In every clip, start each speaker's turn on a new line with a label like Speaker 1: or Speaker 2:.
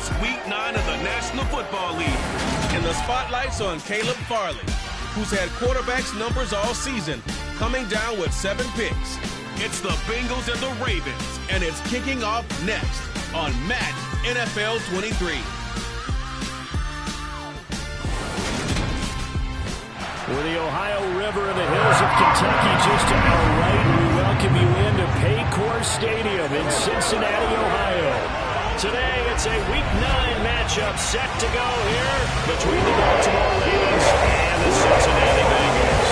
Speaker 1: It's Week 9 of the National Football League. And the spotlight's on Caleb Farley, who's had quarterbacks numbers all season, coming down with 7 picks. It's the Bengals and the Ravens, and it's kicking off next on Match NFL 23.
Speaker 2: With the Ohio River and the hills of Kentucky just to our right, we welcome you into Paycor Stadium in Cincinnati, Ohio. Today, it's a Week 9 matchup set to go here between the Baltimore Ravens and the Cincinnati Bengals.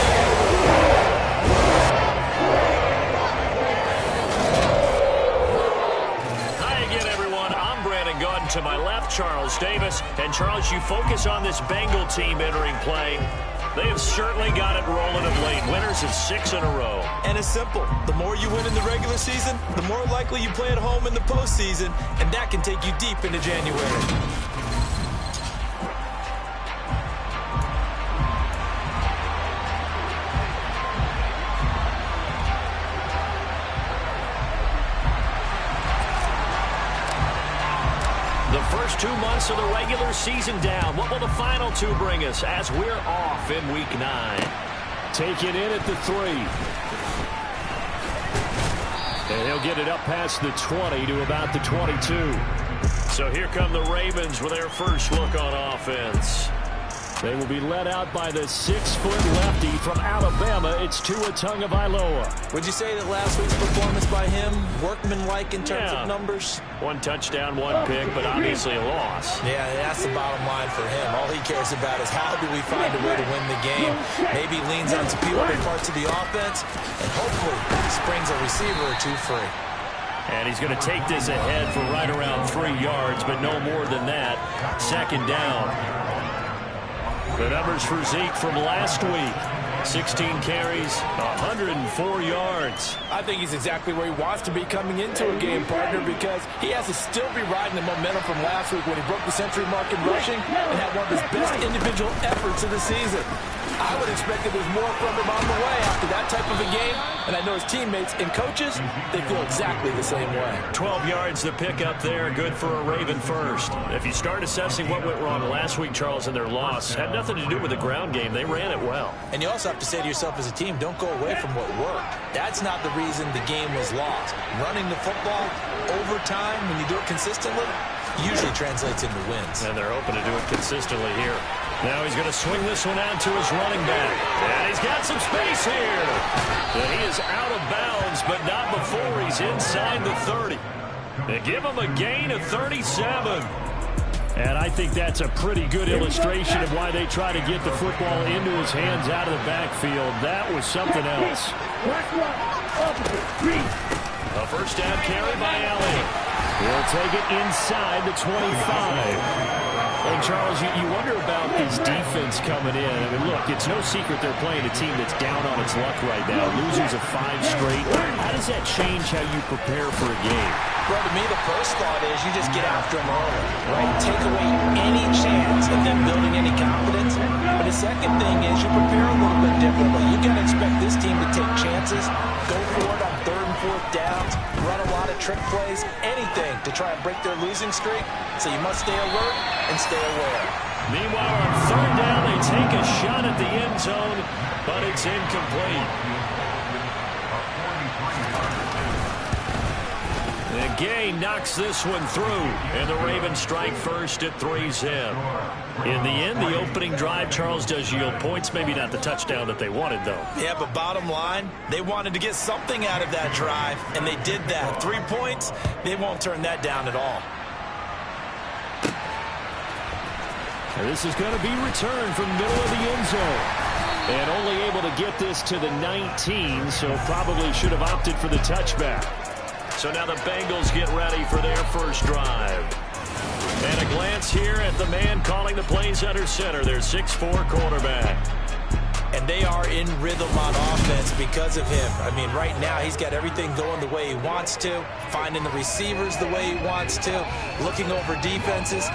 Speaker 2: Hi again, everyone. I'm Brandon Gordon. To my left, Charles Davis. And Charles, you focus on this Bengal team entering play. They have certainly got it rolling of late. Winners of 6 in a row.
Speaker 3: And it's simple. The more you win in the regular season, the more likely you play at home in the postseason, and that can take you deep into January.
Speaker 2: First 2 months of the regular season down. What will the final 2 bring us as we're off in Week 9? Take it in at the 3. And he'll get it up past the 20 to about the 22. So here come the Ravens with their first look on offense. They will be led out by the 6-foot lefty from Alabama. It's Tua Tagovailoa.
Speaker 3: Would you say that last week's performance by him, workmanlike in terms of numbers?
Speaker 2: 1 touchdown, 1 pick, but obviously a loss.
Speaker 3: Yeah, that's the bottom line for him. All he cares about is how do we find a way to win the game. Maybe leans on some few other parts of the offense, and hopefully springs a receiver or 2 free.
Speaker 2: And he's going to take this ahead for right around 3 yards, but no more than that. 2nd down. The numbers for Zeke from last week. 16 carries, 104 yards.
Speaker 4: I think he's exactly where he wants to be coming into a game, partner, because he has to still be riding the momentum from last week when he broke the century mark in rushing and had one of his best individual efforts of the season. I would expect that there's more from him on the way after that type of a game, and I know his teammates and coaches, they feel exactly the same way.
Speaker 2: 12 yards to pick up there, good for a Raven first. If you start assessing what went wrong last week, Charles, in their loss, had nothing to do with the ground game. They ran it well.
Speaker 3: And you also have to say to yourself as a team, don't go away from what worked. That's not the reason the game was lost. Running the football over time, when you do it consistently, usually translates into wins.
Speaker 2: And they're hoping to do it consistently here. Now he's going to swing this one out to his running back. And he's got some space here. And he is out of bounds, but not before he's inside the 30. They give him a gain of 37. And I think that's a pretty good illustration of why they try to get the football into his hands out of the backfield. That was something else. A first down carry by Elliott. He'll take it inside the 25. And, Charles, you wonder about this defense coming in. I mean, look, it's no secret they're playing a team that's down on its luck right now. Losers of 5 straight. How does that change how you prepare for a game?
Speaker 3: Well, to me, the first thought is you just get after them early, right? Take away any chance of them building any confidence. But the second thing is you prepare a little bit differently. You got to expect this team to take chances, go for it on 3rd and 4th downs, run a lot of trick plays, anything to try and break their losing streak. So you must stay alert and stay aware.
Speaker 2: Meanwhile, on 3rd down, they take a shot at the end zone, but it's incomplete. And Gay knocks this one through, and the Ravens strike first at 3-zip. In the end, the opening drive, Charles, does yield points. Maybe not the touchdown that they wanted, though.
Speaker 3: Yeah, but bottom line, they wanted to get something out of that drive, and they did that. 3 points, they won't turn that down at all.
Speaker 2: And this is going to be returned from the middle of the end zone. And only able to get this to the 19, so probably should have opted for the touchback. So now the Bengals get ready for their first drive. And a glance here at the man calling the plays under center, their 6'4" quarterback.
Speaker 3: And they are in rhythm on offense because of him. I mean, right now he's got everything going the way he wants to, finding the receivers the way he wants to, looking over defenses.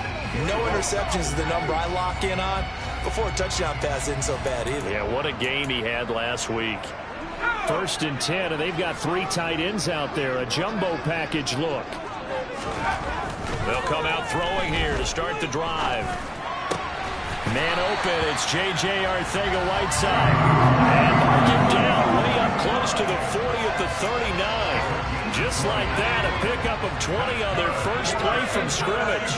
Speaker 3: No interceptions is the number I lock in on. Before a touchdown pass isn't so bad either.
Speaker 2: Yeah, what a game he had last week. 1st and 10, and they've got 3 tight ends out there. A jumbo package look. They'll come out throwing here to start the drive. Man open, it's J.J. Arcega-Whiteside. And mark him down way up close to the 40 at the 39. Just like that, a pickup of 20 on their first play from scrimmage.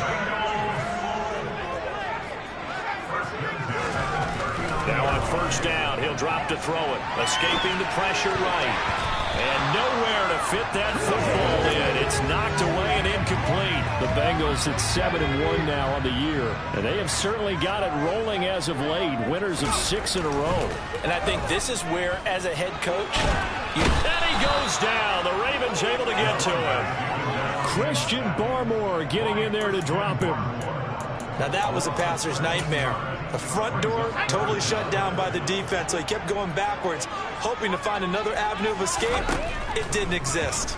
Speaker 2: Now on first down, he'll drop to throw it. Escaping the pressure right. And nowhere to fit that football in. It's knocked away and incomplete.
Speaker 5: The Bengals at 7-1 now on the year. And they have certainly got it rolling as of late. Winners of 6 in a row.
Speaker 3: And I think this is where, as a head coach,
Speaker 2: and he goes down. The Ravens able to get to him.
Speaker 5: Christian Barmore getting in there to drop him.
Speaker 3: Now that was a passer's nightmare. The front door totally shut down by the defense, so he kept going backwards, hoping to find another avenue of escape. It didn't exist.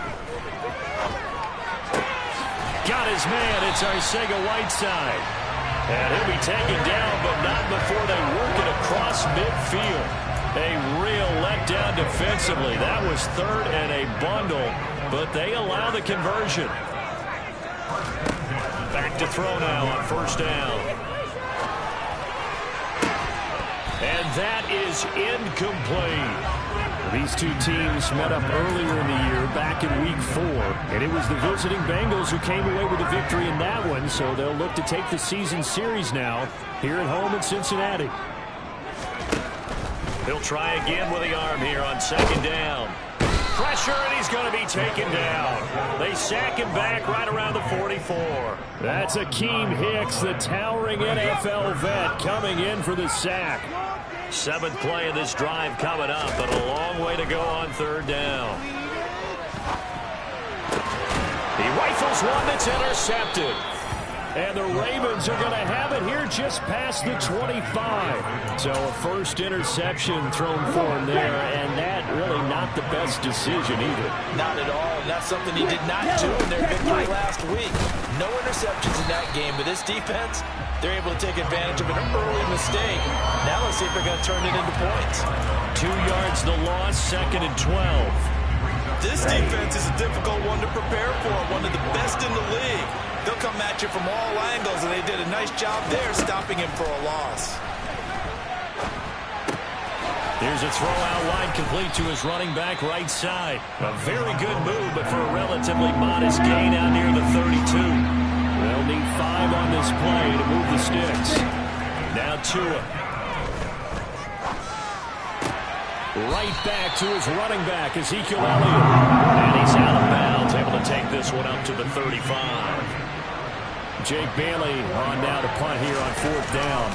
Speaker 2: Got his man. It's Arcega-Whiteside. And he'll be taken down, but not before they work it across midfield. A real letdown defensively. That was third and a bundle, but they allow the conversion. Back to throw now on first down. And that is incomplete.
Speaker 5: These two teams met up earlier in the year, back in Week 4. And it was the visiting Bengals who came away with the victory in that one, so they'll look to take the season series now here at home in Cincinnati.
Speaker 2: He'll try again with the arm here on second down. Pressure, and he's going to be taken down. They sack him back right around the 44.
Speaker 5: That's Akeem Hicks, the towering NFL vet, coming in for the sack.
Speaker 2: 7th play of this drive coming up, but a long way to go on third down. He rifles one that's intercepted.
Speaker 5: And the Ravens are going to have it here just past the 25. So a first interception thrown for him there, and that really not the best decision either.
Speaker 3: Not at all, and that's something he did not do in their victory last week. No interceptions in that game, but this defense, they're able to take advantage of an early mistake. Now let's see if they're going to turn it into points.
Speaker 2: 2 yards the loss, 2nd and 12.
Speaker 3: This defense is a difficult one to prepare for, one of the best in the league. They'll come at you from all angles, and they did a nice job there stopping him for a loss.
Speaker 2: Here's a throw out wide, complete to his running back right side. A very good move, but for a relatively modest gain out near the 32.
Speaker 5: They'll need 5 on this play to move the sticks.
Speaker 2: Now Tua.
Speaker 5: Right back to his running back, Ezekiel Elliott.
Speaker 2: And he's out of bounds, able to take this one up to the 35.
Speaker 5: Jake Bailey on now to punt here on 4th down.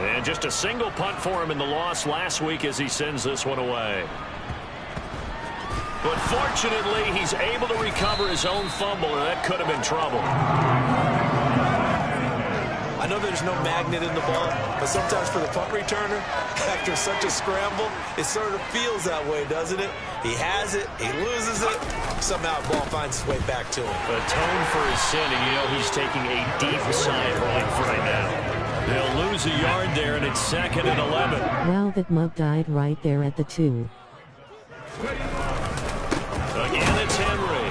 Speaker 2: And just a single punt for him in the loss last week as he sends this one away. But fortunately, he's able to recover his own fumble, or that could have been trouble.
Speaker 3: I know there's no magnet in the ball, but sometimes for the punt returner, after such a scramble, it sort of feels that way, doesn't it? He has it, he loses it, somehow the ball finds its way back to him.
Speaker 2: Atone for his sin, and you know he's taking a deep sigh of relief right now. They'll lose a yard there, and it's 2nd and 11.
Speaker 6: Wow, that mug died right there at the 2.
Speaker 2: Again, it's Henry.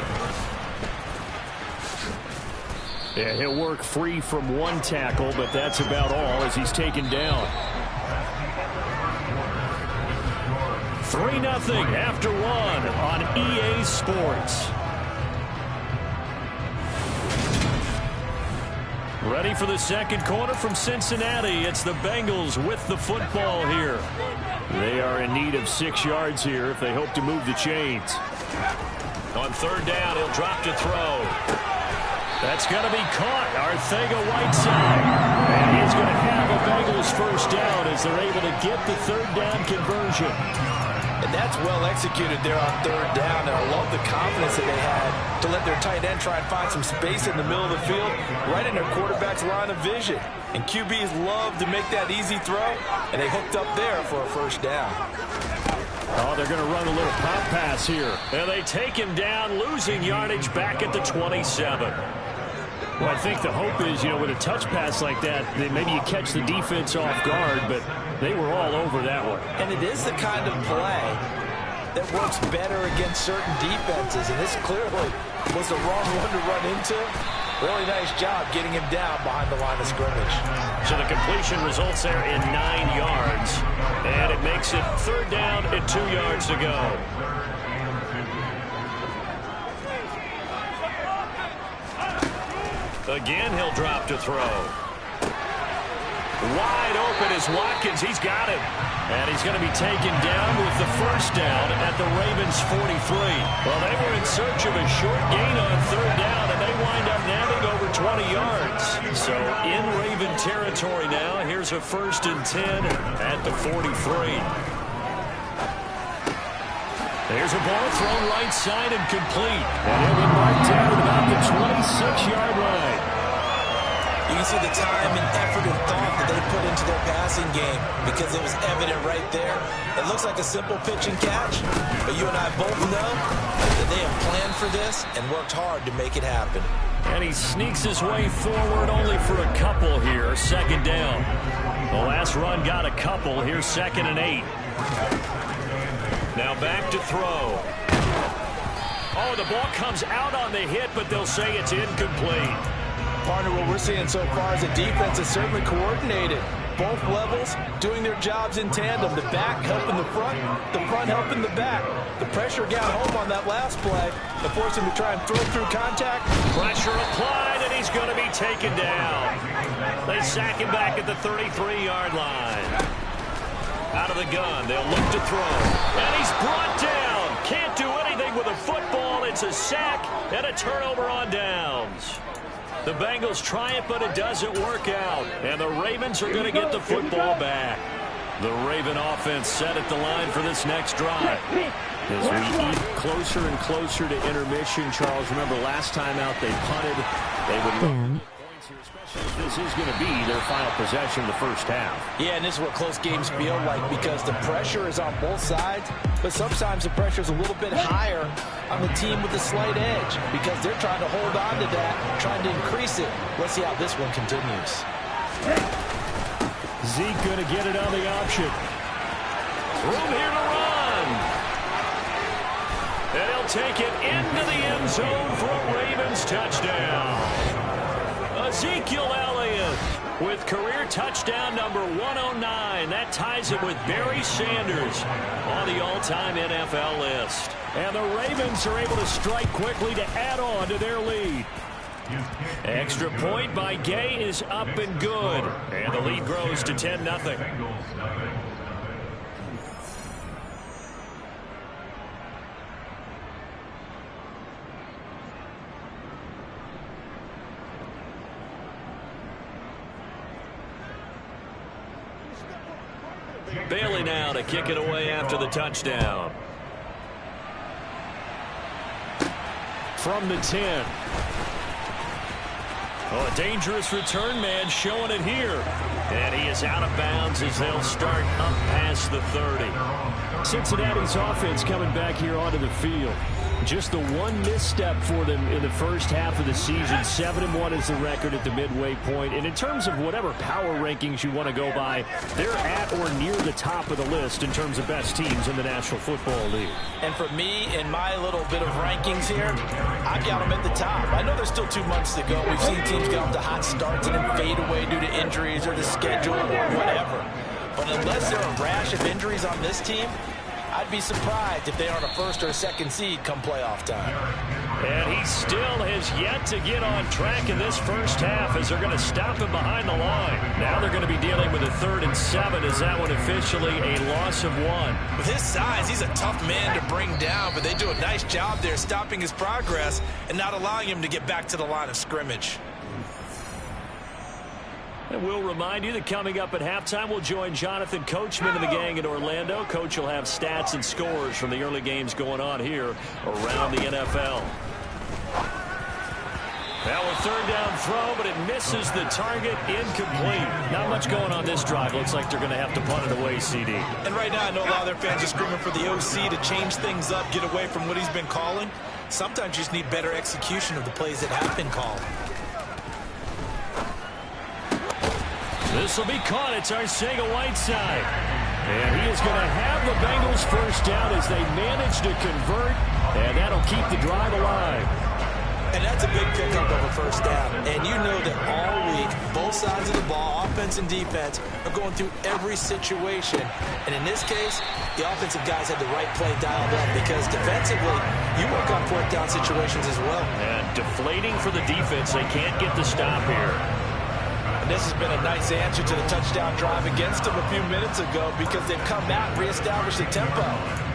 Speaker 5: Yeah, he'll work free from one tackle, but that's about all as he's taken down. 3-0 after 1 on EA Sports. Ready for the second quarter from Cincinnati. It's the Bengals with the football here. They are in need of 6 yards here if they hope to move the chains.
Speaker 2: On third down, he'll drop to throw.
Speaker 5: That's going to be caught. Arcega-Whiteside. And he's going to have a Bengals first down as they're able to get the third down conversion.
Speaker 3: And that's well executed there on third down, and I love the confidence that they had to let their tight end try and find some space in the middle of the field, right in their quarterback's line of vision. And QBs love to make that easy throw, and they hooked up there for a first down.
Speaker 5: Oh, they're going to run a little pop pass here.
Speaker 2: And they take him down, losing yardage back at the 27.
Speaker 5: Well, I think the hope is, with a touch pass like that, that maybe you catch the defense off guard, but they were all over that one.
Speaker 3: And it is the kind of play that works better against certain defenses, and this clearly was the wrong one to run into. Really nice job getting him down behind the line of scrimmage.
Speaker 2: So the completion results there in 9 yards, and it makes it 3rd down and 2 yards to go. Again, he'll drop to throw. Wide open is Watkins. He's got it. And he's going to be taken down with the 1st down at the Ravens' 43. Well, they were in search of a short gain on 3rd down, and they wind up nabbing over 20 yards. So in Raven territory now, here's a 1st and 10 at the 43. There's a ball thrown right side and complete. And he'll be marked down at about the 26-yard line.
Speaker 3: You can see the time and effort and thought that they put into their passing game because it was evident right there. It looks like a simple pitch and catch, but you and I both know that they have planned for this and worked hard to make it happen.
Speaker 2: And he sneaks his way forward only for a couple here. 2nd down. The last run got a couple. Here's 2nd and 8. Now back to throw. Oh, the ball comes out on the hit, but they'll say it's incomplete.
Speaker 3: Partner, what we're seeing so far is the defense is certainly coordinated. Both levels doing their jobs in tandem. The back helping the front helping the back. The pressure got home on that last play. They forced him to try and throw through contact.
Speaker 2: Pressure applied, and he's going to be taken down. They sack him back at the 33-yard line. Out of the gun, they'll look to throw. And he's brought down. Can't do anything with a football. It's a sack and a turnover on downs. The Bengals try it, but it doesn't work out. And the Ravens are going to get the football back. The Raven offense set at the line for this next drive.
Speaker 5: As we eat closer and closer to intermission, Charles, remember last time out they punted. They would look points here, especially if this is going to be their final possession of the 1st half.
Speaker 3: Yeah, and this is what close games feel like because the pressure is on both sides, but sometimes the pressure is a little bit higher on the team with a slight edge because they're trying to hold on to that, trying to increase it. Let's see how this one continues.
Speaker 5: Zeke going to get it on the option.
Speaker 2: Room here to run. And he'll take it into the end zone for a Ravens touchdown. Ezekiel Elliott with career touchdown number 109. That ties it with Barry Sanders on the all-time NFL list.
Speaker 5: And the Ravens are able to strike quickly to add on to their lead.
Speaker 2: Extra point by Gay is up and good. And the lead grows to 10-0. Bailey now to kick it away after the touchdown.
Speaker 5: From the 10.
Speaker 2: Oh, a dangerous return man showing it here. And he is out of bounds as they'll start up past the 30.
Speaker 5: Cincinnati's offense coming back here onto the field. Just the one misstep for them in the 1st half of the season. 7-1 is the record at the midway point. And in terms of whatever power rankings you want to go by, they're at or near the top of the list in terms of best teams in the National Football League.
Speaker 3: And for me, in my little bit of rankings here, I've got them at the top. I know there's still 2 months to go. We've seen teams get off to hot starts and then fade away due to injuries or the schedule or whatever. But unless there are a rash of injuries on this team, I'd be surprised if they aren't a 1st or a 2nd seed come playoff time.
Speaker 2: And he still has yet to get on track in this 1st half as they're going to stop him behind the line. Now they're going to be dealing with a 3rd and 7 as that one officially a loss of 1.
Speaker 3: With his size, he's a tough man to bring down, but they do a nice job there stopping his progress and not allowing him to get back to the line of scrimmage.
Speaker 2: And we'll remind you that coming up at halftime, we'll join Jonathan Coachman and the gang in Orlando. Coach will have stats and scores from the early games going on here around the NFL. Now a 3rd down throw, but it misses the target, incomplete. Not much going on this drive. Looks like they're going to have to punt it away, CD.
Speaker 3: And right now, I know a lot of their fans are screaming for the OC to change things up, get away from what he's been calling. Sometimes you just need better execution of the plays that have been called.
Speaker 2: This will be caught. It's Arcega-Whiteside.
Speaker 5: And he is going to have the Bengals first down as they manage to convert, and that'll keep the drive alive.
Speaker 3: And that's a big pickup of a first down. And you know that all week, both sides of the ball, offense and defense, are going through every situation. And in this case, the offensive guys had the right play dialed up because defensively, you work on fourth down situations as well.
Speaker 2: And deflating for the defense. They can't get the stop here.
Speaker 4: And this has been a nice answer to the touchdown drive against them a few minutes ago because they've come out and reestablished the tempo.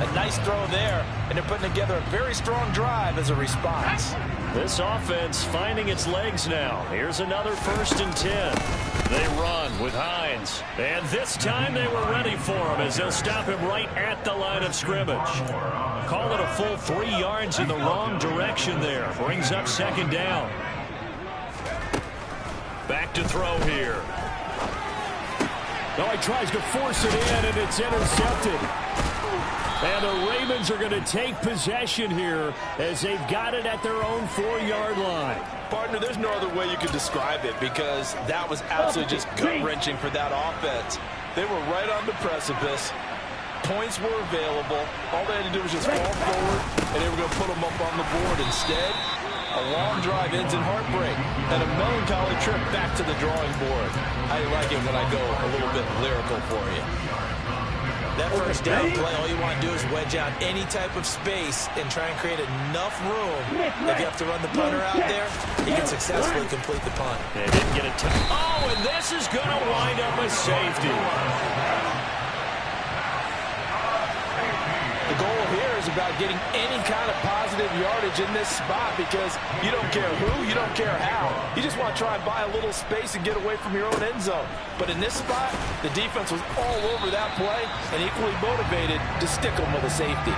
Speaker 4: A nice throw there, and they're putting together a very strong drive as a response.
Speaker 2: This offense finding its legs now. Here's another 1st and 10. They run with Hines. And this time they were ready for him as they'll stop him right at the line of scrimmage. Call it a full 3 yards in the wrong direction there. Brings up 2nd down. Back to throw here.
Speaker 5: Now he tries to force it in, and it's intercepted. And the Ravens are going to take possession here as they've got it at their own 4-yard line.
Speaker 4: Partner, there's no other way you could describe it because that was absolutely just gut-wrenching for that offense. They were right on the precipice. Points were available. All they had to do was just fall forward, and they were going to put them up on the board. Instead, a long drive ends in heartbreak and a melancholy trip back to the drawing board. I like it when I go a little bit lyrical for you.
Speaker 3: That first down play, all you want to do is wedge out any type of space and try and create enough room. If you have to run the punter out there, he can successfully complete the punt.
Speaker 2: They didn't get it. Oh, and this is going to wind up a safety.
Speaker 4: The goal here is about getting any kind of positive yardage in this spot because you don't care who, you don't care how. You just want to try and buy a little space and get away from your own end zone. But in this spot, the defense was all over that play and equally motivated to stick them with a safety.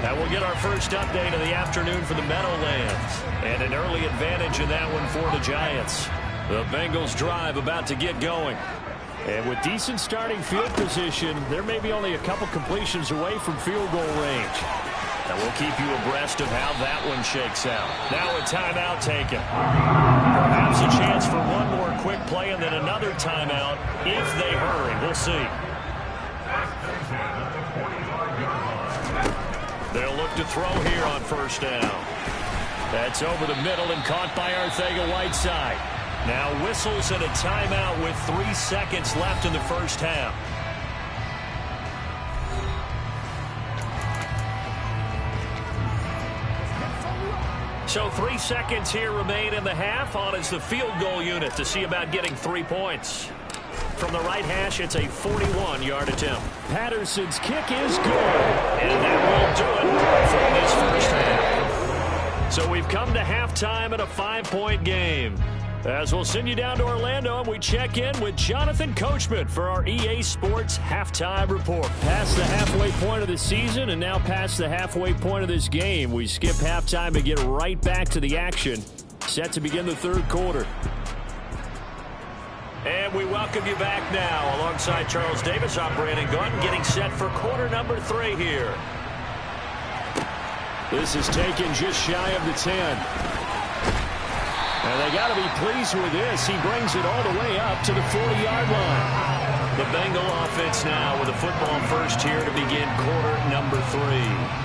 Speaker 2: That will get our first update of the afternoon for the Meadowlands. And an early advantage in that one for the Giants. The Bengals drive about to get going.
Speaker 5: And with decent starting field position, there may be only a couple completions away from field goal range.
Speaker 2: And we'll keep you abreast of how that one shakes out. Now a timeout taken. Perhaps a chance for one more quick play and then another timeout if they hurry. We'll see. They'll look to throw here on 1st down.
Speaker 5: That's over the middle and caught by Arcega-Whiteside.
Speaker 2: Now whistles and a timeout with 3 seconds left in the first half. So 3 seconds here remain in the half. On is the field goal unit to see about getting 3 points. From the right hash, it's a 41-yard attempt.
Speaker 5: Patterson's kick is good.
Speaker 2: And that will do it for this first half. So we've come to halftime in a 5-point game. As we'll send you down to Orlando, and we check in with Jonathan Coachman for our EA Sports Halftime Report.
Speaker 5: Past the halfway point of the season and now past the halfway point of this game. We skip halftime and get right back to the action. Set to begin the 3rd quarter.
Speaker 2: And we welcome you back now alongside Charles Davis. I'm Brandon Gordon getting set for quarter number 3 here.
Speaker 5: This is taken just shy of the 10. And they got to be pleased with this. He brings it all the way up to the 40-yard line.
Speaker 2: The Bengal offense now with a football first here to begin quarter number 3.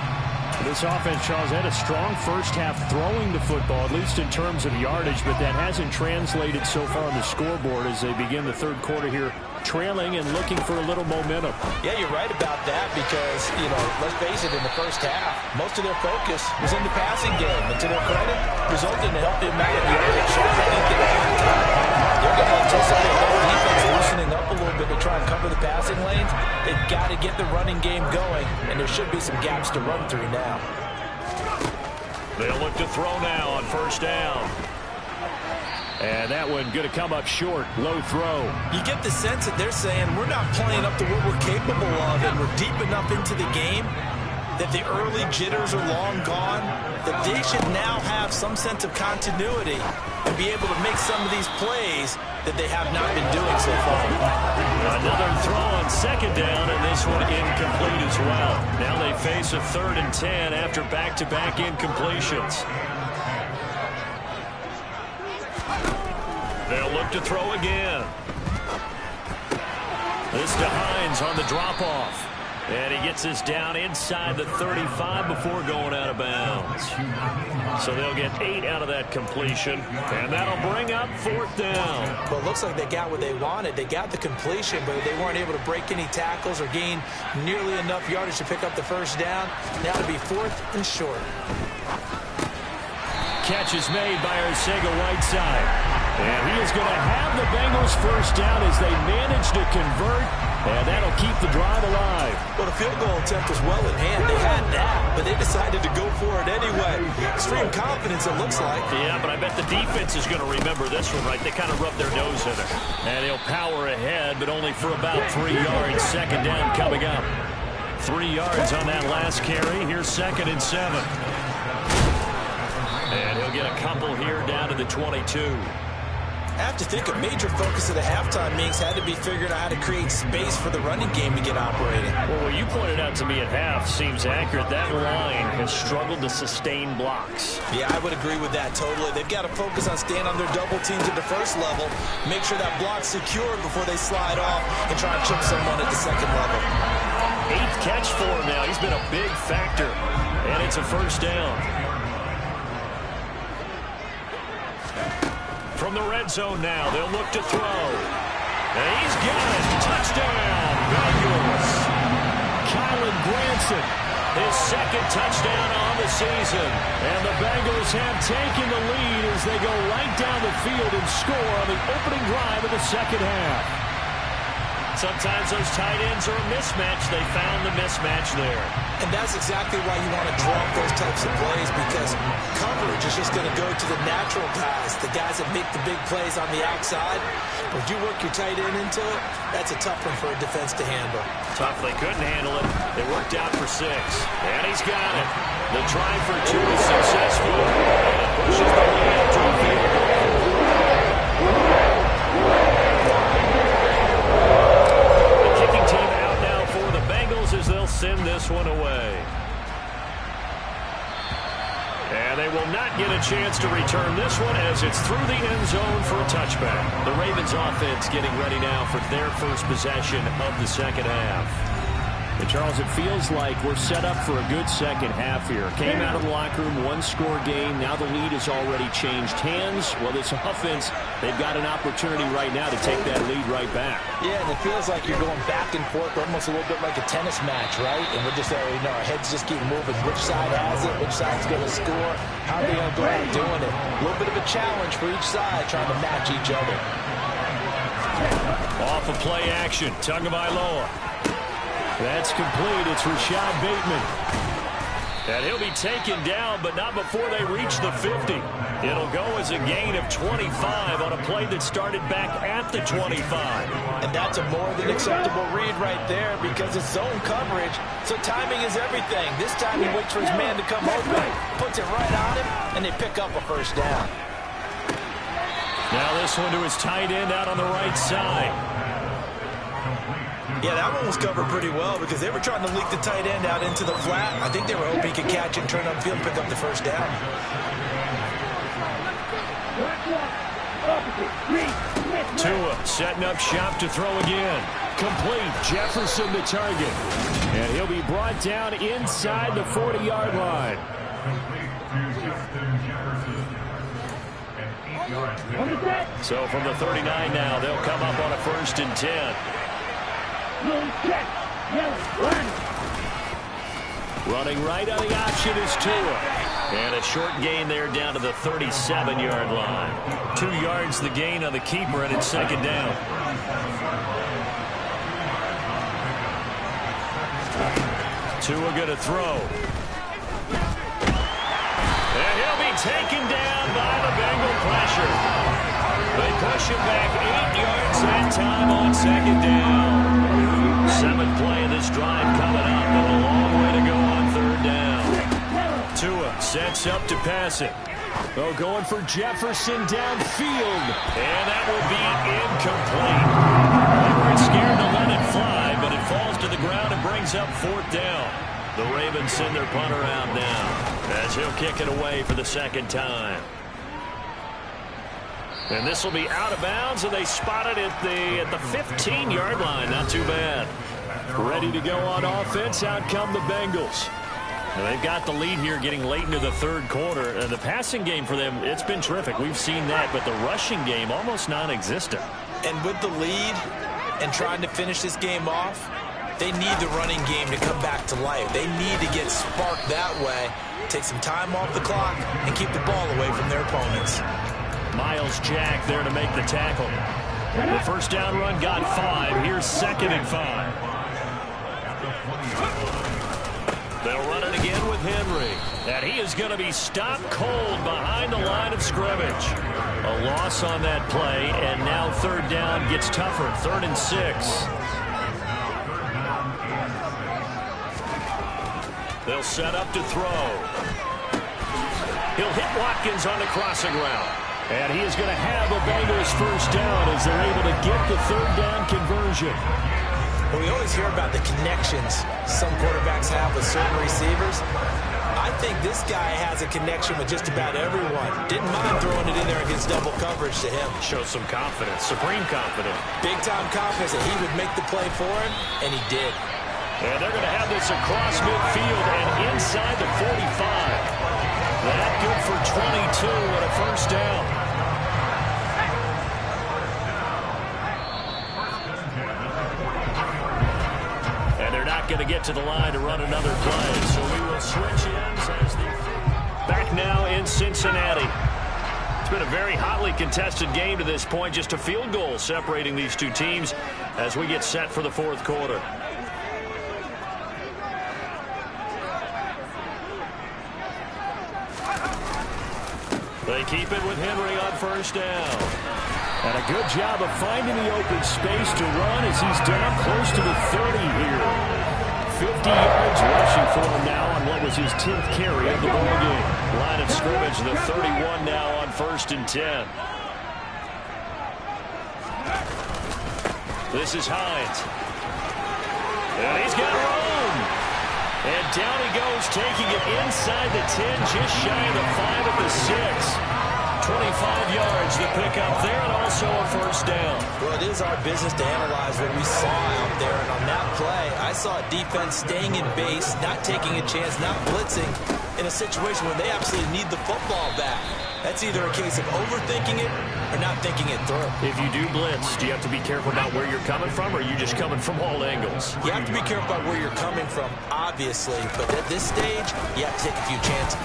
Speaker 5: This offense, Charles, had a strong first half throwing the football, at least in terms of yardage, but that hasn't translated so far on the scoreboard as they begin the 3rd quarter here, trailing and looking for a little momentum.
Speaker 3: Yeah, you're right about that because, let's face it, in the first half, most of their focus was in the passing game. And to their credit, resulted in a healthy amount of yardage. I think they're going to anticipate that defense loosening up a little bit to try and cover the passing lanes. They've got to get the running game going, and there should be some gaps to run through now.
Speaker 2: They'll look to throw now on 1st down.
Speaker 5: And that one going to come up short. Low throw.
Speaker 3: You get the sense that they're saying we're not playing up to what we're capable of, and we're deep enough into the game that the early jitters are long gone, that they should now have some sense of continuity and be able to make some of these plays that they have not been doing so far.
Speaker 2: Another throw on 2nd down, and this one incomplete as well. Now they face a 3rd and 10 after back-to-back incompletions. They'll look to throw again. This to Hines on the drop-off. And he gets this down inside the 35 before going out of bounds. So they'll get 8 out of that completion. And that'll bring up 4th down.
Speaker 3: Well, it looks like they got what they wanted. They got the completion, but they weren't able to break any tackles or gain nearly enough yardage to pick up the first down. Now to be 4th and short.
Speaker 5: Catch is made by Arcega-Whiteside. And he is going to have the Bengals first down as they manage to convert. And that'll keep the drive alive.
Speaker 3: Well, the field goal attempt was well in hand. They had that, but they decided to go for it anyway. Extreme confidence, it looks like.
Speaker 2: Yeah, but I bet the defense is going to remember this one, right? They kind of rubbed their nose in it. And he'll power ahead, but only for about 3 yards. 2nd down coming up. 3 yards on that last carry. Here's 2nd and 7. And he'll get a couple here down to the 22.
Speaker 3: I have to think a major focus of the halftime meetings had to be figuring out how to create space for the running game to get operating.
Speaker 2: Well, what you pointed out to me at half seems accurate. That line has struggled to sustain blocks.
Speaker 3: Yeah, I would agree with that totally. They've got to focus on staying on their double teams at the first level, make sure that block's secured before they slide off and try and chip someone at the second level.
Speaker 2: 8th catch for him now. He's been a big factor, and it's a first down. From the red zone now, they'll look to throw. And he's got it. Touchdown, Bengals. Kylan Granson, his 2nd touchdown on the season. And the Bengals have taken the lead as they go right down the field and score on the opening drive of the 2nd half. Sometimes those tight ends are a mismatch. They found the mismatch there.
Speaker 3: And that's exactly why you want to draw up those types of plays, because coverage is just going to go to the natural guys, the guys that make the big plays on the outside. But if you work your tight end into it, that's a tough one for a defense to handle.
Speaker 2: Tough, they couldn't handle it. It worked out for 6. And he's got it. The try for 2 is successful. And it pushes the lead up to the field goal. As they'll send this one away. And they will not get a chance to return this one as it's through the end zone for a touchback. The Ravens offense getting ready now for their first possession of the 2nd half.
Speaker 5: And Charles, it feels like we're set up for a good 2nd half here. Came out of the locker room, 1-score game. Now the lead has already changed hands. Well, this offense, they've got an opportunity right now to take that lead right back.
Speaker 3: Yeah, and it feels like you're going back and forth, almost a little bit like a tennis match, right? And we're just, our heads just keep moving. Which side has it? Which side's going to score? How are they going to go out doing it? A little bit of a challenge for each side, trying to match each other.
Speaker 2: Off of play action, Tagovailoa.
Speaker 5: That's complete. It's Rashad Bateman.
Speaker 2: And he'll be taken down, but not before they reach the 50. It'll go as a gain of 25 on a play that started back at the 25.
Speaker 3: And that's a more than acceptable read right there because it's zone coverage, so timing is everything. This time he waits for his man to come open, puts it right on him, and they pick up a first down.
Speaker 2: Now this one to his tight end out on the right side.
Speaker 3: Yeah, that one was covered pretty well because they were trying to leak the tight end out into the flat. I think they were hoping he could catch it and turn upfield and pick up the first down.
Speaker 2: Tua setting up shop to throw again.
Speaker 5: Complete. Jefferson the target. And he'll be brought down inside the 40-yard line.
Speaker 2: So from the 39 now, they'll come up on a 1st and 10.
Speaker 5: Running right on the option is Tua.
Speaker 2: And a short gain there down to the 37-yard line. 2 yards the gain on the keeper, and it's 2nd down. Tua going to throw. And he'll be taken down by the Bengal pressure. They push him back 8 yards that time on 2nd down. 7th play of this drive coming up, and a long way to go on 3rd down. Tua sets up to pass it.
Speaker 5: Oh, going for Jefferson downfield.
Speaker 2: And that will be incomplete. They weren't scared to let it fly, but it falls to the ground and brings up 4th down. The Ravens send their punter out now as he'll kick it away for the 2nd time. And this will be out of bounds, and they spot it at the 15-yard line. Not too bad. Ready to go on offense. Out come the Bengals. And they've got the lead here getting late into the third quarter. The passing game for them, it's been terrific. We've seen that, but the rushing game almost non-existent.
Speaker 3: And with the lead and trying to finish this game off, they need the running game to come back to life. They need to get sparked that way, take some time off the clock, and keep the ball away from their opponents.
Speaker 2: Miles Jack there to make the tackle. The first down run got 5. Here's 2nd and 5. They'll run it again with Henry. And he is going to be stopped cold behind the line of scrimmage. A loss on that play, and now 3rd down gets tougher. 3rd and 6. They'll set up to throw. He'll hit Watkins on the crossing route. And he is going to have a Bengals first down as they're able to get the 3rd down conversion.
Speaker 3: Well, we always hear about the connections some quarterbacks have with certain receivers. I think this guy has a connection with just about everyone. Didn't mind throwing it in there against double coverage to him.
Speaker 2: Shows some confidence, supreme confidence.
Speaker 3: Big-time confidence that he would make the play for him, and he did.
Speaker 2: And they're going to have this across midfield and inside the 45. That good for 22 and a first down. And they're not going to get to the line to run another play, so we will switch ends as the back now in Cincinnati. It's been a very hotly contested game to this point, just a field goal separating these two teams as we get set for the 4th quarter. They keep it with Henry on first down.
Speaker 5: And a good job of finding the open space to run as he's down close to the 30 here. 50 yards rushing for him now on what was his 10th carry of the ball game.
Speaker 2: Line of scrimmage, the 31 now on 1st and 10. This is Hines. And he's got room. And down he goes, taking it inside the 10, just shy of the 5 at the 6. 25 yards to pick up there, and also a first down.
Speaker 3: Well, it is our business to analyze what we saw out there. And on that play, I saw a defense staying in base, not taking a chance, not blitzing in a situation where they absolutely need the football back. That's either a case of overthinking it or not thinking it through.
Speaker 2: If you do blitz, do you have to be careful about where you're coming from, or are you just coming from all angles?
Speaker 3: You have to be careful about where you're coming from, obviously. But at this stage, you have to take a few chances.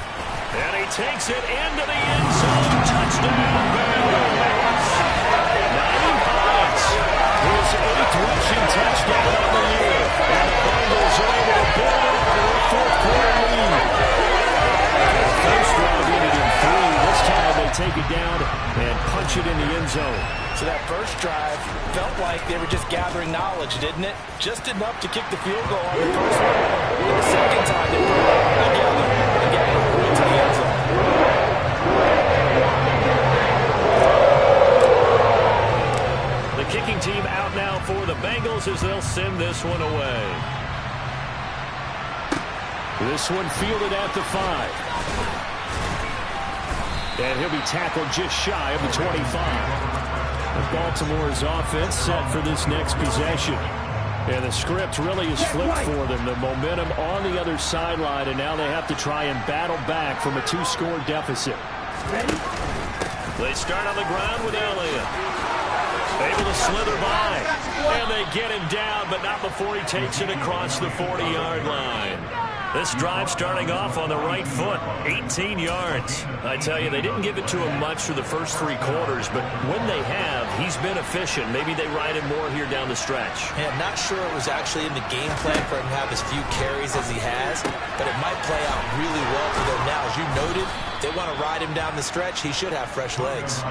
Speaker 2: And he takes it into the end zone. Touchdown, Bengals. 90 points. His 8th rushing touchdown of the year. And the Bengals are able to build up their 4th quarter lead. First drive ended in 3. This time they take it down and punch it in the end zone.
Speaker 3: So that first drive felt like they were just gathering knowledge, didn't it? Just enough to kick the field goal on the first one. And the second time they put it all together and get it into the end zone.
Speaker 2: The kicking team out now for the Bengals as they'll send this one away.
Speaker 5: This one fielded at the 5. And he'll be tackled just shy of the 25. Baltimore's offense set for this next possession. And the script really is flipped for them. The momentum on the other sideline, and now they have to try and battle back from a 2-score deficit.
Speaker 2: They start on the ground with Elliott. Able to slither by. And they get him down, but not before he takes it across the 40-yard line. This drive starting off on the right foot, 18 yards. I tell you, they didn't give it to him much for the first 3 quarters, but when they have, he's been efficient. Maybe they ride him more here down the stretch.
Speaker 3: Yeah, not sure it was actually in the game plan for him to have as few carries as he has, but it might play out really well for them now. As you noted, if they want to ride him down the stretch, he should have fresh legs.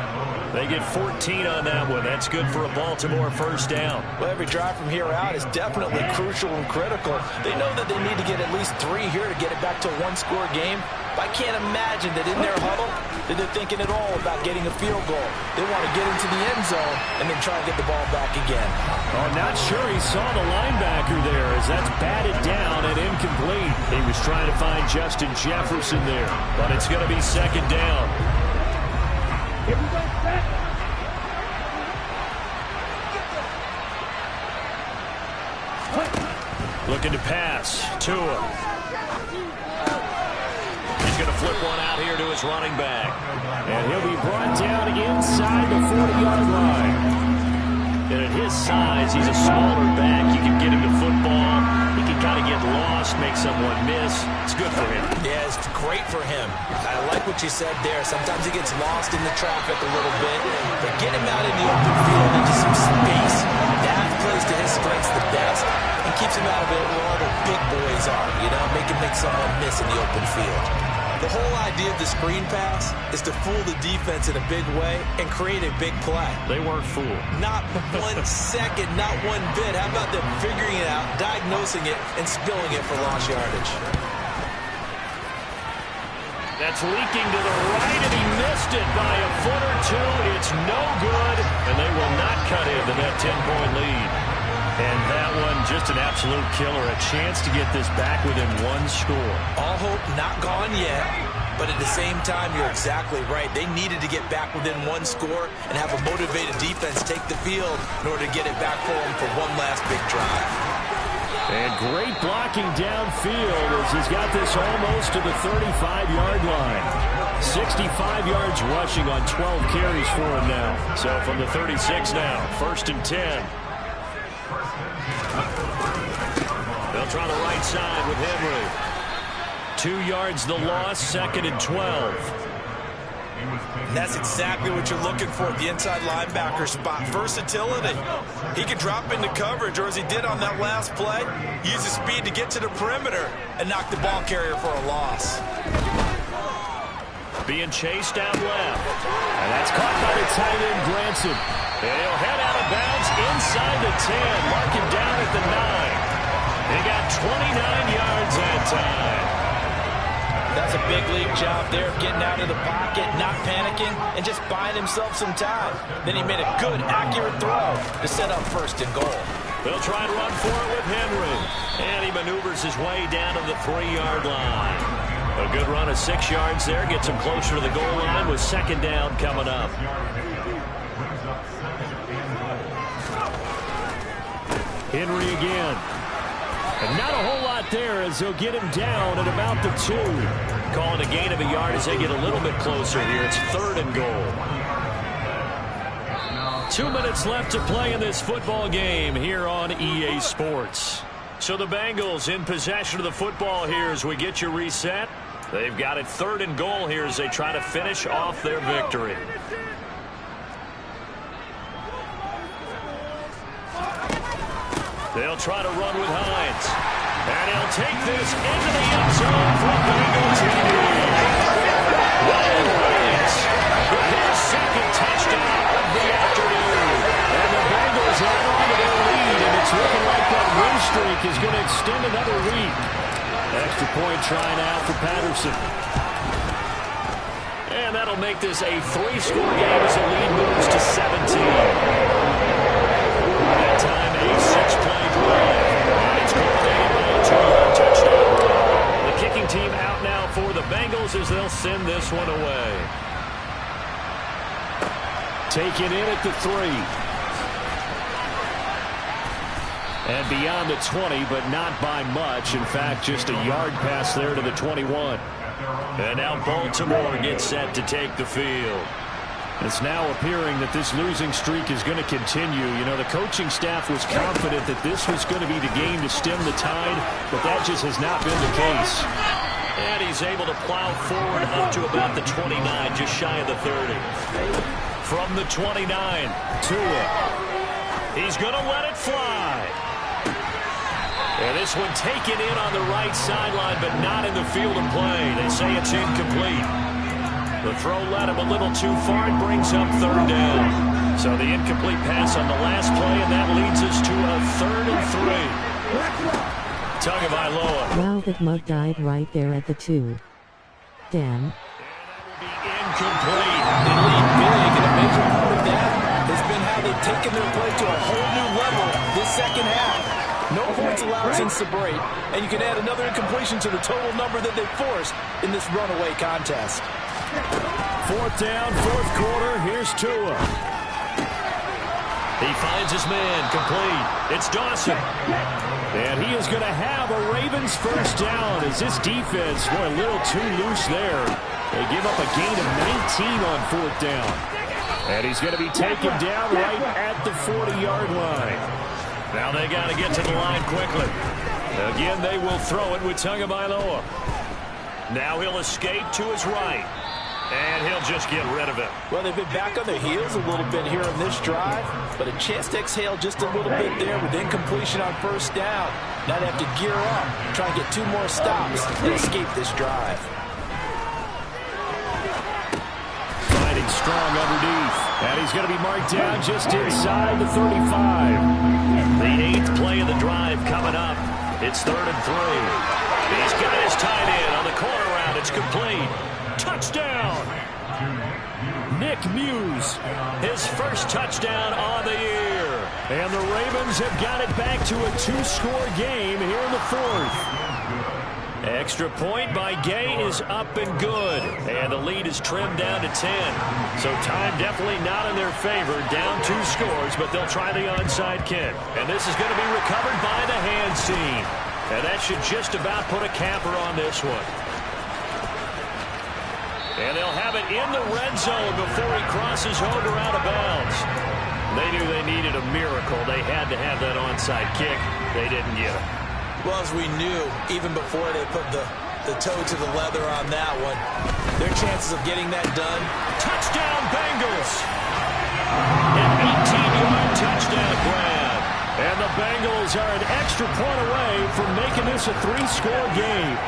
Speaker 2: They get 14 on that one. That's good for a Baltimore first down.
Speaker 3: Well, every drive from here out is definitely crucial and critical. They know that they need to get at least 3 here to get it back to a 1-score game. But I can't imagine that in their huddle that they're thinking at all about getting a field goal. They want to get into the end zone and then try and get the ball back again.
Speaker 5: Oh, not sure he saw the linebacker there as that's batted down and incomplete. He was trying to find Justin Jefferson there.
Speaker 2: But it's going to be 2nd down. Looking to pass. Tua. He's going to flip one out here to his running back.
Speaker 5: And he'll be brought down inside the 40-yard line.
Speaker 2: And at his size, he's a smaller back. You can get him to football. He can kind of get lost, make someone miss. It's good for him.
Speaker 3: Yeah, it's great for him. I like what you said there. Sometimes he gets lost in the traffic a little bit. But get him out in the open field into some space. That plays to his strengths the best and keeps him out of it where all the big boys are. You know, make someone miss in the open field. The whole idea of the screen pass is to fool the defense in a big way and create a big play.
Speaker 2: They weren't fooled.
Speaker 3: Not 1 second, not one bit. How about them figuring it out, diagnosing it, and spilling it for lost yardage?
Speaker 2: That's leaking to the right, and he missed it by a foot or two. It's no good, and they will not cut into that 10-point lead. And that one, just an absolute killer. A chance to get this back within 1 score.
Speaker 3: All hope not gone yet, but at the same time, you're exactly right. They needed to get back within 1 score and have a motivated defense take the field in order to get it back for them for one last big drive.
Speaker 5: And great blocking downfield as he's got this almost to the 35-yard line. 65 yards rushing on 12 carries for him now.
Speaker 2: So from the 36 now, 1st and 10. They'll try the right side with Henry. 2 yards the loss, 2nd and 12.
Speaker 3: And that's exactly what you're looking for at the inside linebacker spot. Versatility. He can drop into coverage, or as he did on that last play, use his speed to get to the perimeter and knock the ball carrier for a loss.
Speaker 2: Being chased out left. And that's caught by the tight end, Granson. And he'll head out of bounds inside the 10. Mark him down at the 9. He got 29 yards that time.
Speaker 3: That's a big league job there, getting out of the pocket, not panicking, and just buying himself some time. Then he made a good, accurate throw to set up 1st and goal.
Speaker 2: They'll try to run for it with Henry. And he maneuvers his way down to the 3-yard line. A good run of 6 yards there. Gets him closer to the goal line with 2nd down coming up.
Speaker 5: Henry again. And not a whole lot there as they'll get him down at about the 2.
Speaker 2: Calling a gain of a yard as they get a little bit closer here. It's 3rd and goal. 2 minutes left to play in this football game here on EA Sports. So the Bengals in possession of the football here as we get you reset. They've got it 3rd and goal here as they try to finish off their victory. They'll try to run with Hines. And he'll take this into the end zone for Bengals indeed. Ryan Hines with his 2nd touchdown of the afternoon.
Speaker 5: And the Bengals add on to their lead, and it's looking like that win streak is going to extend another week. Extra point try now for Patterson.
Speaker 2: And that'll make this a 3-score game as the lead moves to 17. That time, a 6-play drive. And it's culminated by a 2-yard touchdown. The kicking team out now for the Bengals as they'll send this one away.
Speaker 5: Taken in at the 3. And beyond the 20, but not by much. In fact, just a yard pass there to the 21.
Speaker 2: And now Baltimore gets set to take the field.
Speaker 5: It's now appearing that this losing streak is going to continue. You know, the coaching staff was confident that this was going to be the game to stem the tide, but that just has not been the case.
Speaker 2: And he's able to plow forward up to about the 29, just shy of the 30. From the 29, Tua. He's going to let it fly. And this one taken in on the right sideline, but not in the field of play. They say it's incomplete. The throw led him a little too far. It brings up 3rd down. So the incomplete pass on the last play, and that leads us to a 3rd and 3. Tagovailoa.
Speaker 6: Wow, that mug died right there at the 2. Damn.
Speaker 2: Incomplete.
Speaker 3: They lead big, and a major part of that has been how they've taken their play to a whole new level this 2nd half. No points allowed since the break, and you can add another incompletion to the total number that they forced in this runaway contest.
Speaker 5: 4th down, 4th quarter. Here's Tua.
Speaker 2: He finds his man, complete. It's Dawson.
Speaker 5: And he is going to have a Ravens first down as this defense went a little too loose there. They give up a gain of 19 on fourth down. And he's going to be taken down right at the 40-yard line.
Speaker 2: Now they got to get to the line quickly. Again, they will throw it with Tagovailoa. Now he'll escape to his right. And he'll just get rid of it.
Speaker 3: Well, they've been back on their heels a little bit here on this drive, but a chance to exhale just a little bit there with incompletion on first down. Now they have to gear up, try and get 2 more stops and escape this drive.
Speaker 5: Fighting strong underneath. And he's going to be marked down just inside the 35.
Speaker 2: The 8th play of the drive coming up. It's 3rd and 3. He's got his tight end on the corner route. It's complete. Touchdown!
Speaker 5: Nick Muse,
Speaker 2: his first touchdown on the year.
Speaker 5: And the Ravens have got it back to a 2-score game here in the 4th.
Speaker 2: Extra point by Gay is up and good. And the lead is trimmed down to 10. So time definitely not in their favor. Down 2 scores, but they'll try the onside kick. And this is going to be recovered by the hands team. And that should just about put a capper on this one. And they'll have it in the red zone before he crosses over out of bounds. They knew they needed a miracle. They had to have that onside kick. They didn't get it.
Speaker 3: Well, as we knew, even before they put the toe to the leather on that one, their chances of getting that done.
Speaker 2: Touchdown, Bengals! An 18-yard touchdown grab.
Speaker 5: And the Bengals are an extra point away from making this a 3-score game.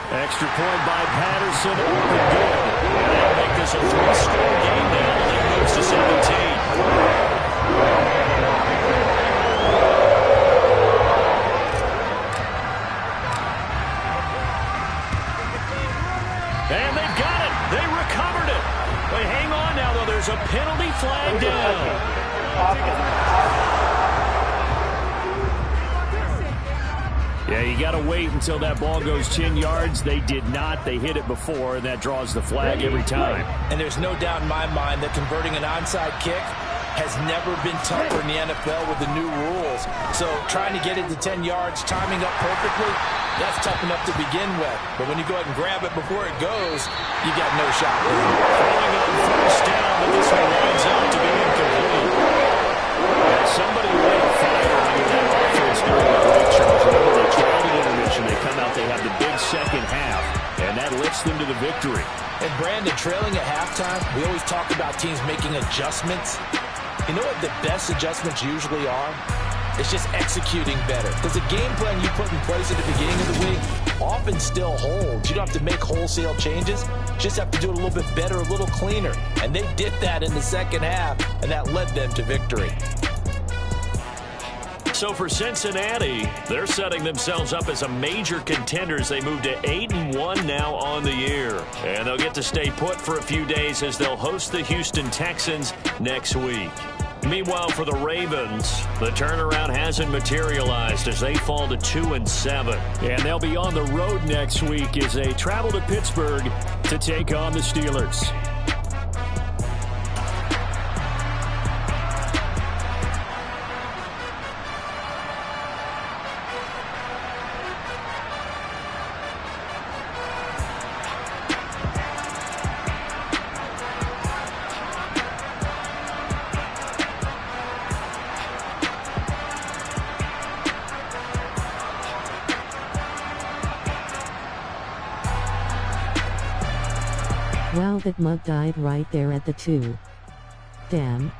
Speaker 5: Extra point by Patterson. Open good.
Speaker 2: And they'll make this a 3-score game now. And it moves to 17. And they've got it. They recovered it. But hang on now, though. There's a penalty flag down.
Speaker 5: Yeah, you got to wait until that ball goes 10 yards. They did not. They hit it before, and that draws the flag every time.
Speaker 3: And there's no doubt in my mind that converting an onside kick has never been tougher in the NFL with the new rules. So trying to get it to 10 yards, timing up perfectly, that's tough enough to begin with. But when you go ahead and grab it before it goes, you got no shot.
Speaker 2: Throwing up first down, but this one lines up to be incomplete.
Speaker 5: Yeah, somebody lit a fire under that offense during the break, Charles. Remember, they trailed at intermission. They come out, they have the big second half, and that lifts them to the victory.
Speaker 3: And Brandon, trailing at halftime, we always talk about teams making adjustments. You know what the best adjustments usually are? It's just executing better. Because the game plan you put in place at the beginning of the week often still holds. You don't have to make wholesale changes. You just have to do it a little bit better, a little cleaner. And they did that in the second half, and that led them to victory.
Speaker 2: So for Cincinnati, they're setting themselves up as a major contender as they move to 8-1 now on the year. And they'll get to stay put for a few days as they'll host the Houston Texans next week. Meanwhile, for the Ravens, the turnaround hasn't materialized as they fall to 2-7.
Speaker 5: And they'll be on the road next week as they travel to Pittsburgh to take on the Steelers.
Speaker 6: Wow, that mug died right there at the 2. Damn.